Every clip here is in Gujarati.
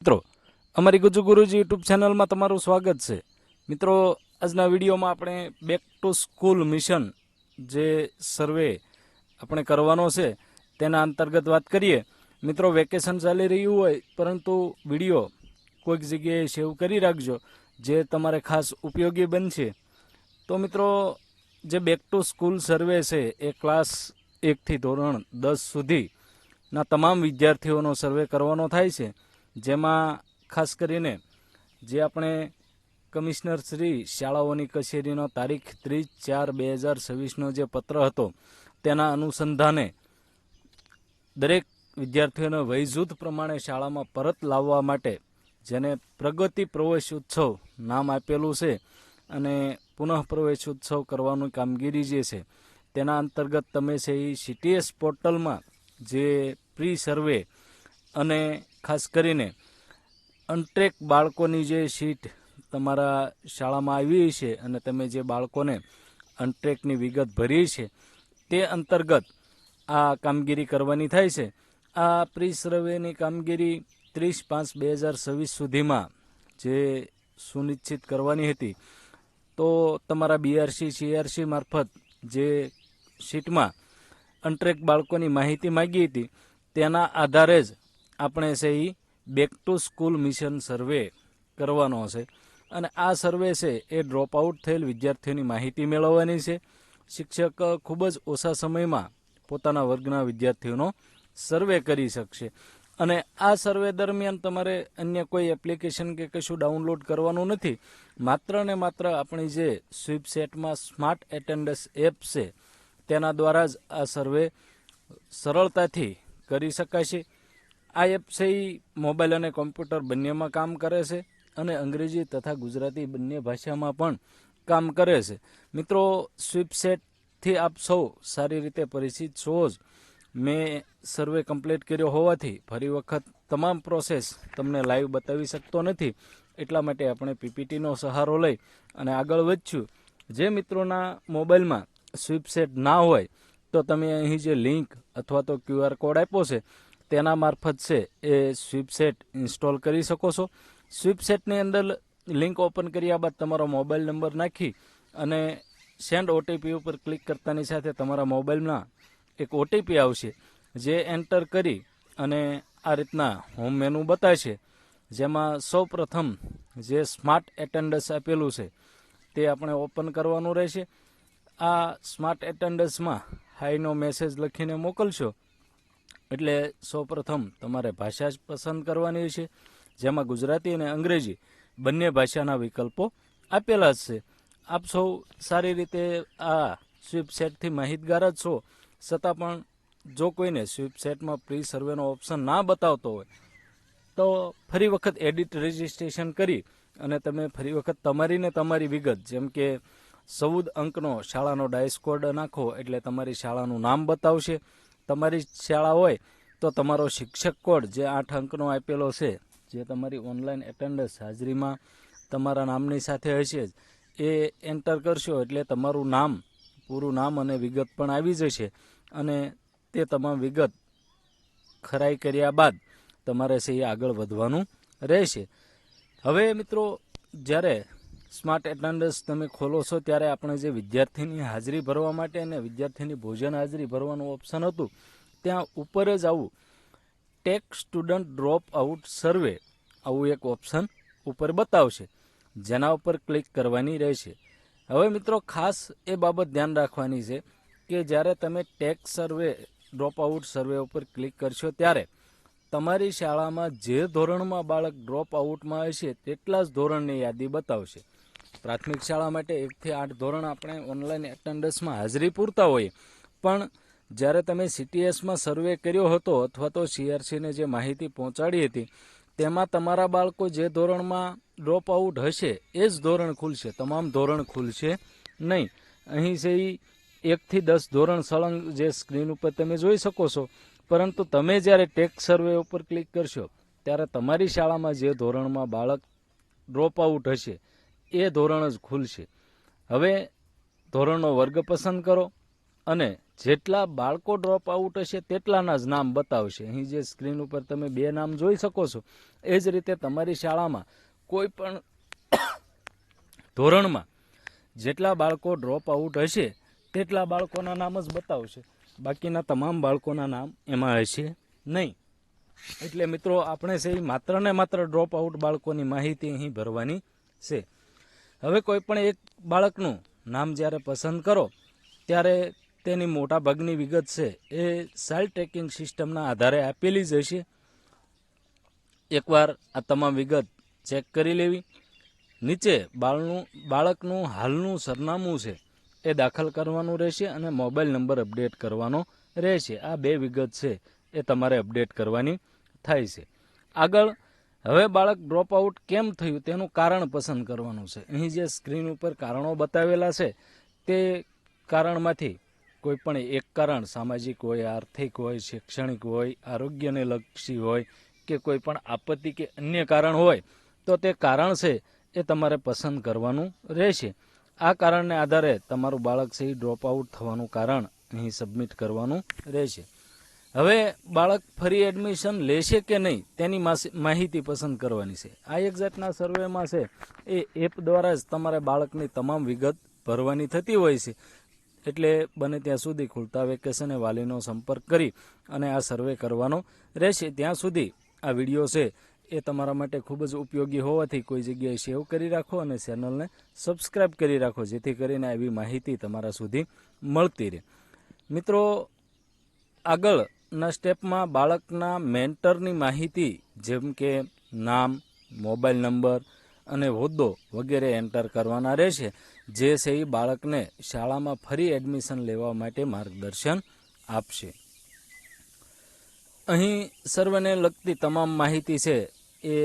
મિત્રો અમારી ગુજુ ગુરુજી યુટ્યુબ ચેનલમાં તમારું સ્વાગત છે। મિત્રો આજના વિડીયોમાં આપણે બેક ટુ સ્કૂલ મિશન જે સર્વે આપણે કરવાનો છે તેના અંતર્ગત વાત કરીએ। મિત્રો વેકેશન ચાલી રહ્યું હોય પરંતુ વિડીયો કોઈક જગ્યાએ સેવ કરી રાખજો જે તમારે ખાસ ઉપયોગી બનશે। તો મિત્રો જે બેક ટુ સ્કૂલ સર્વે છે એ ક્લાસ 1 થી ધોરણ 10 સુધીના તમામ વિદ્યાર્થીઓનો સર્વે કરવાનો થાય છે, જેમાં ખાસ કરીને જે આપણે કમિશનર શ્રી શાળાઓની કચેરીનો તારીખ 30/4/2026નો જે પત્ર હતો તેના અનુસંધાને દરેક વિદ્યાર્થીઓને વયજૂથ પ્રમાણે શાળામાં પરત લાવવા માટે જેને પ્રગતિ પ્રવેશ ઉત્સવ નામ આપેલું છે અને પુનઃ પ્રવેશ ઉત્સવ કરવાની કામગીરી જે છે તેના અંતર્ગત તમે છે એ CTS પોર્ટલમાં જે પ્રી સર્વે અને ખાસ કરીને અનટ્રેક બાળકોની જે સીટ તમારા શાળામાં આવી છે અને તમે જે બાળકોને અનટ્રેકની વિગત ભરી છે તે અંતર્ગત આ કામગીરી કરવાની થાય છે। આ પ્રી સર્વેની કામગીરી 30/5/2026 સુધીમાં જે સુનિશ્ચિત કરવાની હતી, તો તમારા BRC CRC મારફત જે સીટમાં અનટ્રેક બાળકોની માહિતી માગી હતી તેના આધારે જ આપણે છે એ બેક ટુ સ્કૂલ મિશન સર્વે કરવાનો છે અને આ સર્વે છે એ ડ્રોપ આઉટ થયેલ વિદ્યાર્થીઓની માહિતી મેળવવાની છે। શિક્ષક ખૂબ જ ઓછા સમયમાં પોતાના વર્ગના વિદ્યાર્થીઓનો સર્વે કરી શકશે અને આ સર્વે દરમિયાન તમારે અન્ય કોઈ એપ્લિકેશન કે કશું ડાઉનલોડ કરવાનું નથી। માત્ર ને માત્ર આપણી જે સ્વીપસેટમાં સ્માર્ટ એટેન્ડન્સ એપ છે તેના દ્વારા જ આ સર્વે સરળતાથી કરી શકાશે। આ એપ છે એ મોબાઈલ અને કોમ્પ્યુટર બંનેમાં કામ કરે છે અને અંગ્રેજી તથા ગુજરાતી બંને ભાષામાં પણ કામ કરે છે। મિત્રો સ્વીપસેટથી આપ સૌ સારી રીતે પરિચિત છો જ। મેં સર્વે કમ્પ્લીટ કર્યો હોવાથી ફરી વખત તમામ પ્રોસેસ તમને લાઈવ બતાવી શકતો નથી, એટલા માટે આપણે PPTનો સહારો લઈ અને આગળ વધશું। જે મિત્રોના મોબાઈલમાં સ્વીપસેટ ના હોય તો તમે અહીં જે લિંક અથવા તો QR કોડ આપ્યો છે તેના મારફત છે એ સ્વીપસેટ ઇન્સ્ટોલ કરી શકો છો। સ્વીપસેટની અંદર લિંક ઓપન કર્યા બાદ તમારો મોબાઈલ નંબર નાખી અને સેન્ડ OTP ઉપર ક્લિક કરતાની સાથે તમારા મોબાઈલમાં એક OTP આવશે, જે એન્ટર કરી અને આ રીતના હોમ મેનુ બતાવશે, જેમાં સૌ પ્રથમ જે સ્માર્ટ એટેન્ડન્સ આપેલું છે તે આપણે ઓપન કરવાનું રહેશે। આ સ્માર્ટ એટેન્ડન્સમાં હાઈનો મેસેજ લખીને મોકલશો એટલે સૌપ્રથમ તમારે ભાષા જ પસંદ કરવાની છે, જેમાં ગુજરાતી અને અંગ્રેજી બંને ભાષાના વિકલ્પો આપેલા જ છે। આપ સૌ સારી રીતે આ સ્વીપસેટથી માહિતગાર જ છો, છતાં પણ જો કોઈને સ્વીપસેટમાં પ્રી સર્વેનો ઓપ્શન ના બતાવતો હોય તો ફરી વખત એડિટ રજિસ્ટ્રેશન કરી અને તમે ફરી વખત તમારી ને તમારી વિગત જેમ કે 14 અંકનો શાળાનો ડાયસ કોડ નાખો એટલે તમારી શાળાનું નામ બતાવશે। તમારી શાળા હોય તો તમારો શિક્ષક કોડ જે 8 અંકનો આપેલો છે, જે તમારી ઓનલાઈન એટેન્ડન્સ હાજરીમાં તમારા નામની સાથે હશે જ, એ એન્ટર કરશો એટલે તમારું નામ, પૂરું નામ અને વિગત પણ આવી જશે અને તે તમામ વિગત ખરાઈ કર્યા બાદ તમારે છે એ આગળ વધવાનું રહેશે। હવે મિત્રો જ્યારે સ્માર્ટ એટેન્ડન્સ તમે ખોલો છો ત્યારે આપણે જે વિદ્યાર્થીની હાજરી ભરવા માટે અને વિદ્યાર્થીની ભોજન હાજરી ભરવાનું ઓપ્શન હતું ત્યાં ઉપર જ આવું ટેક સ્ટુડન્ટ ડ્રોપ આઉટ સર્વે આવું એક ઓપ્શન ઉપર બતાવશે, જેના ઉપર ક્લિક કરવાની રહેશે। હવે મિત્રો ખાસ એ બાબત ધ્યાન રાખવાની છે કે જ્યારે તમે ટેક સર્વે ડ્રોપ આઉટ સર્વે ઉપર ક્લિક કરશો ત્યારે તમારી શાળામાં જે ધોરણમાં બાળક ડ્રોપ આઉટમાં હશે તેટલા જ ધોરણની યાદી બતાવશે। પ્રાથમિક શાળા માટે 1 થી 8 ધોરણ આપણે ઓનલાઈન એટેન્ડન્સમાં હાજરી પૂરતા હોઈએ, પણ જ્યારે તમે CTSમાં સર્વે કર્યો હતો અથવા તો CRCને જે માહિતી પહોંચાડી હતી તેમાં તમારા બાળકો જે ધોરણમાં ડ્રોપ આઉટ હશે એ જ ધોરણ ખુલશે, તમામ ધોરણ ખુલશે નહીં। અહીં છે એ 1 થી 10 ધોરણ સળંગ જે સ્ક્રીન ઉપર તમે જોઈ શકો છો, પરંતુ તમે જ્યારે ટેક સર્વે ઉપર ક્લિક કરશો ત્યારે તમારી શાળામાં જે ધોરણમાં બાળક ડ્રોપ આઉટ હશે એ ધોરણ જ ખુલશે। હવે ધોરણનો વર્ગ પસંદ કરો અને જેટલા બાળકો ડ્રોપ આઉટ હશે તેટલાના જ નામ બતાવશે. અહીં જે સ્ક્રીન ઉપર તમે 2 નામ જોઈ શકો છો, એ જ રીતે તમારી શાળામાં કોઈ પણ ધોરણમાં જેટલા બાળકો ડ્રોપ આઉટ હશે તેટલા બાળકોના નામ જ બતાવશે, બાકીના તમામ બાળકોના નામ એમાં હશે નહીં. એટલે મિત્રો આપણે છે એ માત્ર ને માત્ર ડ્રોપ આઉટ બાળકોની માહિતી અહીં ભરવાની છે. હવે કોઈ પણ એક બાળકનું નામ જ્યારે પસંદ કરો ત્યારે તેની મોટા ભાગની વિગત છે એ ચાઇલ્ડ ટ્રેકિંગ સિસ્ટમના આધારે આપેલી જ હશે. એકવાર આ તમામ વિગત ચેક કરી લેવી. નીચે બાળકનું હાલનું સરનામું છે એ દાખલ કરવાનું રહેશે અને મોબાઈલ નંબર અપડેટ કરવાનો રહેશે. આ 2 વિગત છે એ તમારે અપડેટ કરવાની થાય છે. આગળ હવે બાળક ડ્રોપ આઉટ કેમ થયું તેનું કારણ પસંદ કરવાનું છે. અહીં જે સ્ક્રીન ઉપર કારણો બતાવેલા છે તે કારણમાંથી કોઈ પણ એક કારણ સામાજિક હોય, આર્થિક હોય, શૈક્ષણિક હોય, આરોગ્યને લક્ષી હોય કે કોઈ પણ આપત્તિ કે અન્ય કારણ હોય તો તે કારણ છે એ તમારે પસંદ કરવાનું રહેશે. આ કારણને આધારે તમારું બાળક છે એ ડ્રોપ આઉટ થવાનું કારણ અહીં સબમિટ કરવાનું રહેશે. હવે બાળક ફરી એડમિશન લેશે કે નહીં તેની માહિતી પસંદ કરવાની છે. આ એક જાતના સર્વેમાં છે એ એપ દ્વારા જ તમારે બાળકની તમામ વિગત ભરવાની થતી હોય છે. એટલે બને ત્યાં સુધી ખુલતા વેકેશને વાલીનો સંપર્ક કરી અને આ સર્વે કરવાનો રહેશે. ત્યાં સુધી આ વિડીયો છે એ તમારા માટે ખૂબ જ ઉપયોગી હોવાથી કોઈ જગ્યાએ સેવ કરી રાખો અને ચેનલને સબસ્ક્રાઈબ કરી રાખો, જેથી કરીને આવી માહિતી તમારા સુધી મળતી રહે. મિત્રો, આગળના સ્ટેપમાં બાળકના મેન્ટરની માહિતી જેમ કે નામ, મોબાઈલ નંબર અને હોદ્દો વગેરે એન્ટર કરવાના રહેશે, જે છે એ બાળકને શાળામાં ફરી એડમિશન લેવા માટે માર્ગદર્શન આપશે. અહીં સર્વેને લગતી તમામ માહિતી છે એ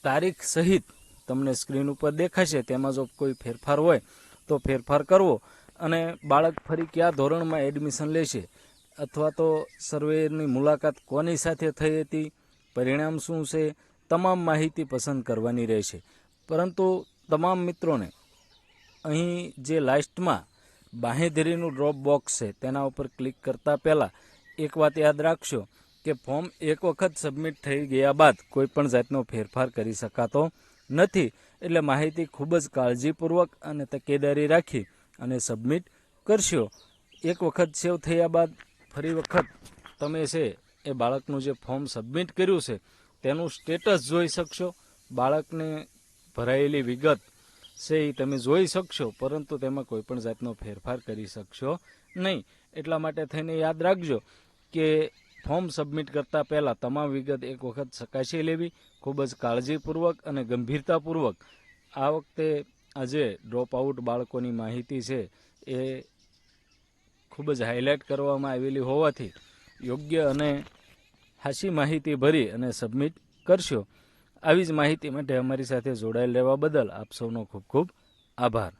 તારીખ સહિત તમને સ્ક્રીન ઉપર દેખાશે. તેમાં જો કોઈ ફેરફાર હોય તો ફેરફાર કરવો અને બાળક ફરી કયા ધોરણમાં એડમિશન લેશે અથવા તો સર્વેની મુલાકાત કોની સાથે થઈ હતી, પરિણામ શું છે, તમામ માહિતી પસંદ કરવાની રહેશે. પરંતુ તમામ મિત્રોને અહીં જે લાસ્ટમાં બાંહેધરીનું ડ્રોપ બોક્સ છે તેના ઉપર ક્લિક કરતા પહેલાં એક વાત યાદ રાખશો કે ફોર્મ એક વખત સબમિટ થઈ ગયા બાદ કોઈ પણ જાતનો ફેરફાર કરી શકાતો નથી. એટલે માહિતી ખૂબ જ કાળજીપૂર્વક અને તકેદારી રાખી અને સબમિટ કરશો. એક વખત સેવ થયા બાદ ફરી વખત તમે છે એ બાળકનું જે ફોર્મ સબમિટ કર્યું છે તેનું સ્ટેટસ જોઈ શકશો. બાળકને ભરાયેલી વિગત છે એ તમે જોઈ શકશો, પરંતુ તેમાં કોઈ પણ જાતનો ફેરફાર કરી શકશો નહીં. એટલા માટે થઈને યાદ રાખજો કે ફોર્મ સબમિટ કરતાં પહેલાં તમામ વિગત એક વખત ચકાસી લેવી, ખૂબ જ કાળજીપૂર્વક અને ગંભીરતાપૂર્વક. આ વખતે આજે ડ્રોપ આઉટ બાળકોની માહિતી છે એ ખૂબ જ હાઇલાઇટ કરવામાં આવેલી હોવાથી યોગ્ય અને સાચી માહિતી ભરી અને સબમિટ કરશો. આવી જ માહિતી માટે અમારી સાથે જોડાયેલ રહેવા બદલ આપ સૌનો ખૂબ ખૂબ આભાર.